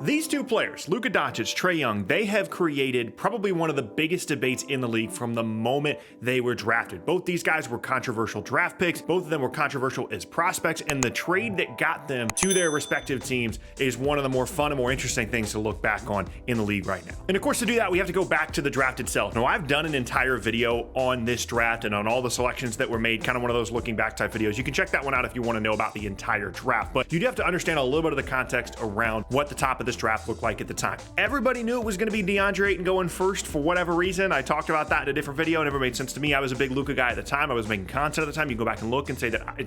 These two players, Luka Doncic, Trae Young, they have created probably one of the biggest debates in the league from the moment they were drafted. Both these guys were controversial draft picks. Both of them were controversial as prospects, and the trade that got them to their respective teams is one of the more fun and more interesting things to look back on in the league right now. And of course, to do that, we have to go back to the draft itself. Now, I've done an entire video on this draft and on all the selections that were made, kind of one of those looking back type videos. You can check that one out if you want to know about the entire draft, but you do have to understand a little bit of the context around what the top of this draft looked like at the time. Everybody knew it was going to be DeAndre Ayton going first for whatever reason. I talked about that in a different video. It never made sense to me. I was a big Luka guy at the time. I was making content at the time. You can go back and look and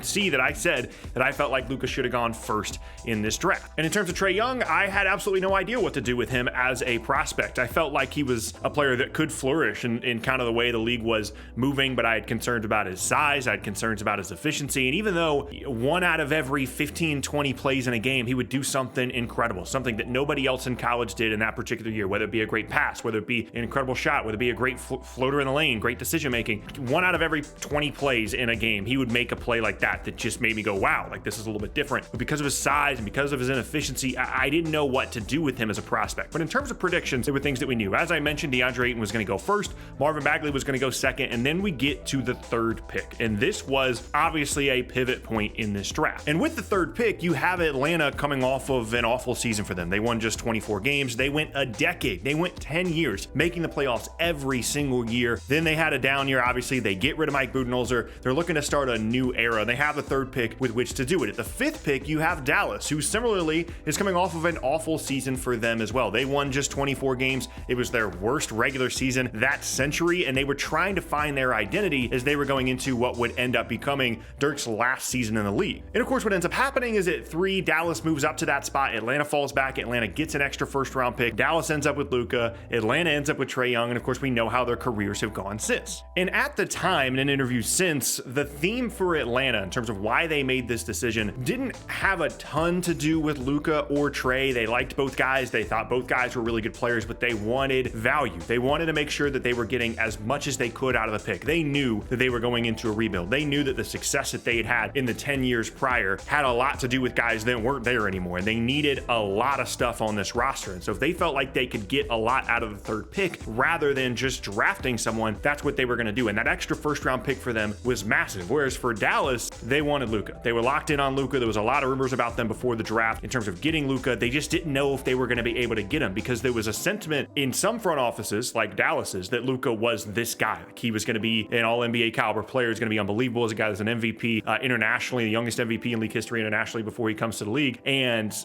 see that I said that I felt like Luka should have gone first in this draft. And in terms of Trae Young, I had absolutely no idea what to do with him as a prospect. I felt like he was a player that could flourish in kind of the way the league was moving, but I had concerns about his size. I had concerns about his efficiency. And even though 1 out of every 15, 20 plays in a game, he would do something incredible, something that nobody else in college did in that particular year, whether it be a great pass, whether it be an incredible shot, whether it be a great floater in the lane, great decision making. 1 out of every 20 plays in a game, he would make a play like that just made me go, wow, like this is a little bit different. But because of his size and because of his inefficiency, I didn't know what to do with him as a prospect. But in terms of predictions, there were things that we knew. As I mentioned, DeAndre Ayton was going to go first, Marvin Bagley was going to go second, and then we get to the third pick. And this was obviously a pivot point in this draft. And with the third pick, you have Atlanta coming off of an awful season for them. They won just 24 games. They went a decade. They went 10 years making the playoffs every single year. Then they had a down year. Obviously, they get rid of Mike Budenholzer. They're looking to start a new era. They have the third pick with which to do it. At the fifth pick, you have Dallas, who similarly is coming off of an awful season for them as well. They won just 24 games. It was their worst regular season that century, and they were trying to find their identity as they were going into what would end up becoming Dirk's last season in the league. And of course, what ends up happening is at 3, Dallas moves up to that spot. Atlanta falls back. Atlanta gets an extra first-round pick. Dallas ends up with Luka. Atlanta ends up with Trae Young, and of course, we know how their careers have gone since. And at the time, in an interview since, the theme for Atlanta in terms of why they made this decision didn't have a ton to do with Luka or Trae. They liked both guys. They thought both guys were really good players, but they wanted value. They wanted to make sure that they were getting as much as they could out of the pick. They knew that they were going into a rebuild. They knew that the success that they had had in the 10 years prior had a lot to do with guys that weren't there anymore, and they needed a lot of stuff on this roster. And so if they felt like they could get a lot out of the third pick rather than just drafting someone, that's what they were going to do. And that extra first-round pick for them was massive. Whereas for Dallas, they wanted Luka. They were locked in on Luka. There was a lot of rumors about them before the draft in terms of getting Luka. They just didn't know if they were going to be able to get him because there was a sentiment in some front offices, like Dallas's, that Luka was this guy. Like he was going to be an all-NBA caliber player. He's going to be unbelievable as a guy that's an MVP internationally, the youngest MVP in league history internationally before he comes to the league. And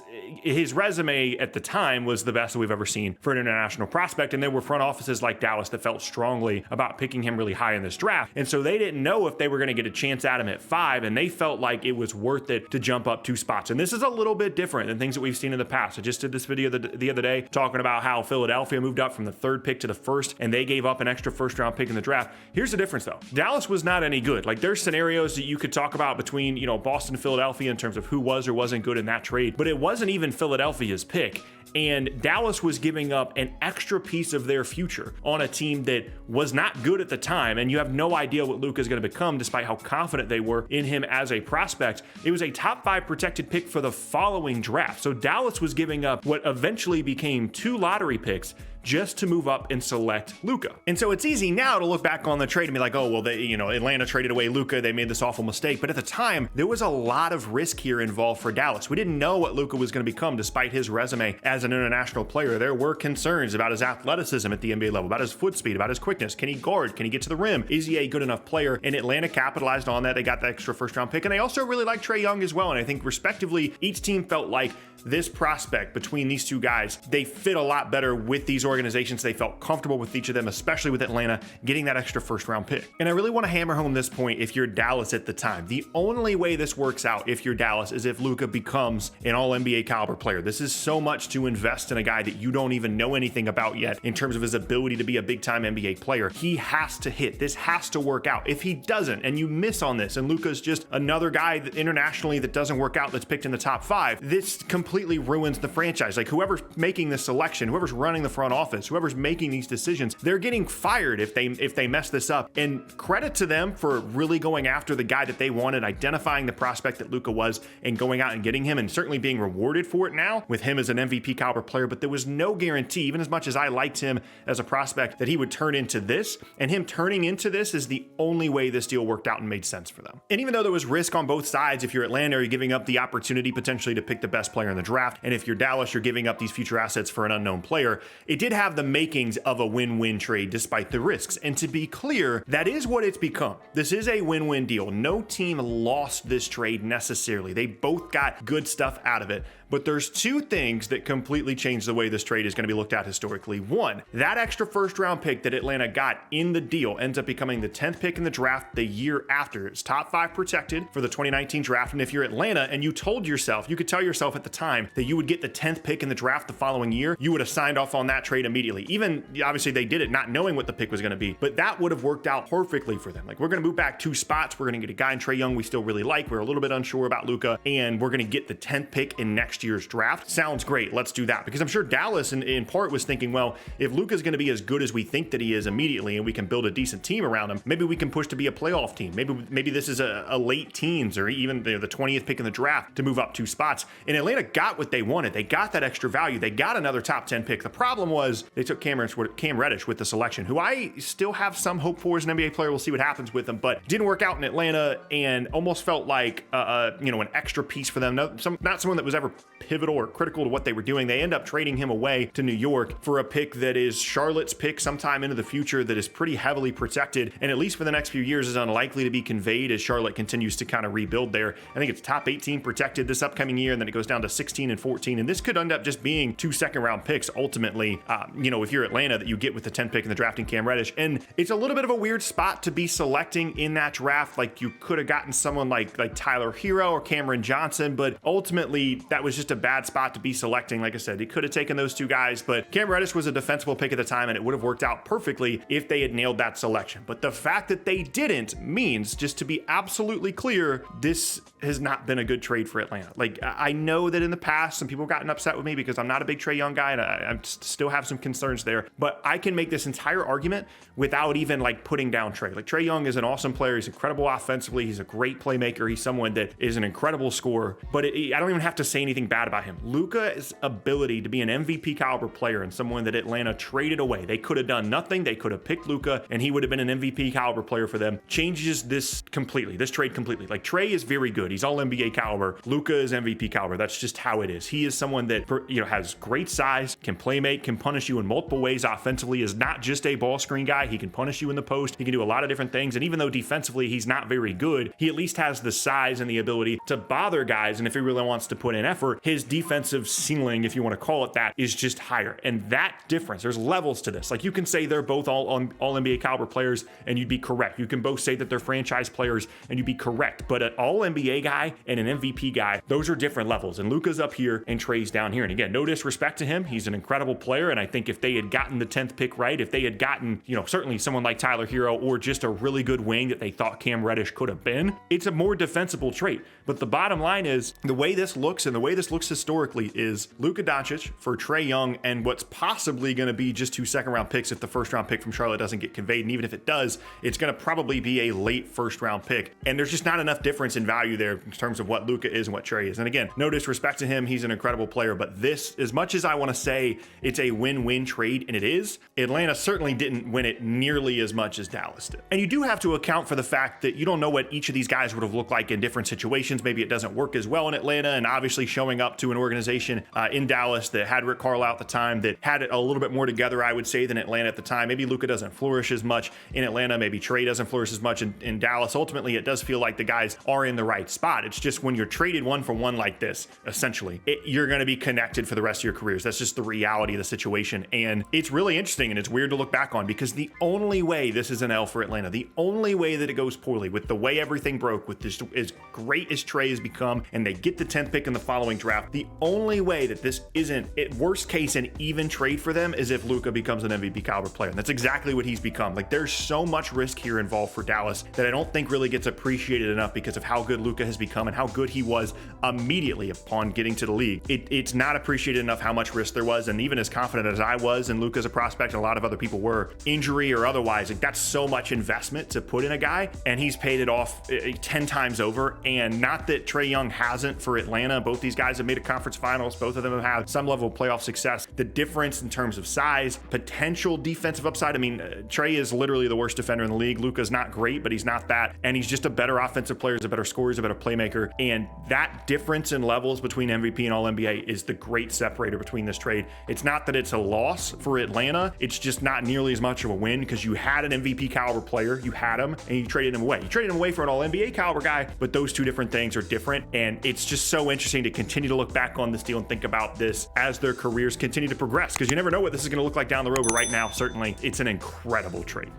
his resume at the time was the best that we've ever seen for an international prospect. And there were front offices like Dallas that felt strongly about picking him really high in this draft. And so they didn't know if they were going to get a chance at him at 5, and they felt like it was worth it to jump up 2 spots. And this is a little bit different than things that we've seen in the past. I just did this video the other day talking about how Philadelphia moved up from the 3rd pick to the 1st, and they gave up an extra first-round pick in the draft. Here's the difference, though. Dallas was not any good. Like, there's scenarios that you could talk about between, Boston and Philadelphia in terms of who was or wasn't good in that trade, but it wasn't even Philadelphia's pick. And Dallas was giving up an extra piece of their future on a team that was not good at the time, and you have no idea what Luka is going to become despite how confident they were in him as a prospect. It was a top 5 protected pick for the following draft. So Dallas was giving up what eventually became 2 lottery picks just to move up and select Luka. And so it's easy now to look back on the trade and be like, oh, well, Atlanta traded away Luka. They made this awful mistake. But at the time, there was a lot of risk here involved for Dallas. We didn't know what Luka was going to become despite his resume as an international player. There were concerns about his athleticism at the NBA level, about his foot speed, about his quickness. Can he guard? Can he get to the rim? Is he a good enough player? And Atlanta capitalized on that. They got the extra first-round pick. And they also really liked Trae Young as well. And I think respectively, each team felt like this prospect between these two guys, they fit a lot better with these organizations. They felt comfortable with each of them, especially with Atlanta getting that extra first-round pick. And I really want to hammer home this point if you're Dallas at the time. The only way this works out if you're Dallas is if Luka becomes an all-NBA caliber player. This is so much to invest in a guy that you don't even know anything about yet in terms of his ability to be a big-time NBA player. He has to hit. This has to work out. If he doesn't, and you miss on this, and Luka's just another guy that internationally that doesn't work out that's picked in the top 5, this completely ruins the franchise. Like, whoever's making this selection, whoever's running the front office, whoever's making these decisions, they're getting fired if they mess this up. And credit to them for really going after the guy that they wanted, identifying the prospect that Luka was, and going out and getting him, and certainly being rewarded for it now with him as an MVP caliber player. But there was no guarantee, even as much as I liked him as a prospect, that he would turn into this. And him turning into this is the only way this deal worked out and made sense for them. And even though there was risk on both sides, if you're Atlanta, you're giving up the opportunity potentially to pick the best player in the draft, and if you're Dallas, you're giving up these future assets for an unknown player. It did have the makings of a win-win trade despite the risks. And to be clear, that is what it's become. This is a win-win deal. No team lost this trade necessarily. They both got good stuff out of it. But there's two things that completely change the way this trade is going to be looked at historically. One, that extra first round pick that Atlanta got in the deal ends up becoming the 10th pick in the draft the year after. It's top 5 protected for the 2019 draft. And if you're Atlanta and you told yourself, you could tell yourself at the time that you would get the 10th pick in the draft the following year, you would have signed off on that trade immediately. Even, obviously they did it not knowing what the pick was going to be, but that would have worked out perfectly for them. Like, we're going to move back 2 spots. We're going to get a guy in Trae Young we still really like. We're a little bit unsure about Luka, and we're going to get the 10th pick in next year's draft. Sounds great. Let's do that. Because I'm sure Dallas in part was thinking, well, if Luka's going to be as good as we think that he is immediately, and we can build a decent team around him, maybe we can push to be a playoff team. Maybe this is a late teens or even the 20th pick in the draft to move up 2 spots. And Atlanta got what they wanted. They got that extra value. They got another top 10 pick. The problem was they took Cam Reddish with the selection, who I still have some hope for as an NBA player. We'll see what happens with him, but didn't work out in Atlanta and almost felt like an extra piece for them. Not someone that was ever pivotal or critical to what they were doing. They end up trading him away to New York for a pick that is Charlotte's pick sometime into the future, that is pretty heavily protected, and at least for the next few years is unlikely to be conveyed as Charlotte continues to kind of rebuild there. I think it's top 18 protected this upcoming year, and then it goes down to 16 and 14, and this could end up just being 2 second-round picks ultimately, if you're Atlanta, that you get with the 10th pick in the draft in Cam Reddish. And it's a little bit of a weird spot to be selecting in that draft. Like, you could have gotten someone like Tyler Hero or Cameron Johnson, but ultimately that was just a bad spot to be selecting. Like I said, they could have taken those 2 guys, but Cam Reddish was a defensible pick at the time, and it would have worked out perfectly if they had nailed that selection. But the fact that they didn't means, just to be absolutely clear, this has not been a good trade for Atlanta. Like, I know that in the past, some people have gotten upset with me because I'm not a big Trae Young guy, and I still have some concerns there, but I can make this entire argument without even putting down Trae. Like, Trae Young is an awesome player. He's incredible offensively. He's a great playmaker. He's someone that is an incredible scorer, but I don't even have to say anything bad about him. Luka's ability to be an MVP caliber player and someone that Atlanta traded away. They could have done nothing. They could have picked Luka and he would have been an MVP caliber player for them. Changes this trade completely. Like, Trae is very good. He's all NBA caliber. Luka is MVP caliber. That's just how it is. He is someone that, has great size, can play make, can punish you in multiple ways offensively, is not just a ball screen guy. He can punish you in the post. He can do a lot of different things. And even though defensively he's not very good, he at least has the size and the ability to bother guys. And if he really wants to put in effort, his defensive ceiling, if you want to call it that, is just higher. And that difference, there's levels to this. Like, you can say they're both all NBA caliber players and you'd be correct. You can both say that they're franchise players and you'd be correct. But an all NBA guy and an MVP guy, those are different levels. And Luka's up here and Trae's down here. And again, no disrespect to him. He's an incredible player. And I think if they had gotten the 10th pick right, if they had gotten, certainly someone like Tyler Hero or just a really good wing that they thought Cam Reddish could have been, it's a more defensible trade. But the bottom line is, the way this looks and the way this looks historically is Luka Doncic for Trae Young and what's possibly going to be just 2 second-round picks if the first-round pick from Charlotte doesn't get conveyed. And even if it does, it's going to probably be a late first-round pick. And there's just not enough difference in value there in terms of what Luka is and what Trae is. And again, no disrespect to him. He's an incredible player. But this, as much as I want to say it's a win-win trade, and it is, Atlanta certainly didn't win it nearly as much as Dallas did. And you do have to account for the fact that you don't know what each of these guys would have looked like in different situations. Maybe it doesn't work as well in Atlanta, and obviously showing up to an organization in Dallas that had Rick Carlisle at the time, that had it a little bit more together, I would say, than Atlanta at the time. Maybe Luka doesn't flourish as much in Atlanta. Maybe Trae doesn't flourish as much in Dallas. Ultimately, it does feel like the guys are in the right spot. It's just when you're traded one for one like this, essentially, you're going to be connected for the rest of your careers. That's just the reality of the situation. And it's really interesting and it's weird to look back on, because the only way this is an L for Atlanta, the only way that it goes poorly, with the way everything broke, with this, as great as Trae has become, and they get the 10th pick in the following draft, the only way that this isn't, at worst case, an even trade for them is if Luka becomes an MVP caliber player. And that's exactly what he's become. Like, there's so much risk here involved for Dallas that I don't think really gets appreciated enough because of how good Luka has become and how good he was immediately upon getting to the league. It's not appreciated enough how much risk there was. And even as confident as I was and Luka as a prospect, and a lot of other people were, injury or otherwise, like that's so much investment to put in a guy, and he's paid it off 10 times over. And not that Trae Young hasn't for Atlanta. Both these guys have made a conference finals. Both of them have had some level of playoff success. The difference in terms of size, potential defensive upside. I mean, Trae is literally the worst defender in the league. Luka's not great, but he's not that. And he's just a better offensive player, he's a better scorer, he's a better playmaker. And that difference in levels between MVP and All-NBA is the great separator between this trade. It's not that it's a loss for Atlanta. It's just not nearly as much of a win because you had an MVP caliber player, you had him, and you traded him away. You traded him away for an All-NBA caliber guy, but those two different things are different. And it's just so interesting to continue to look back on this deal and think about this as their careers continue to progress, because you never know what this is going to look like down the road. But right now, certainly, it's an incredible trade.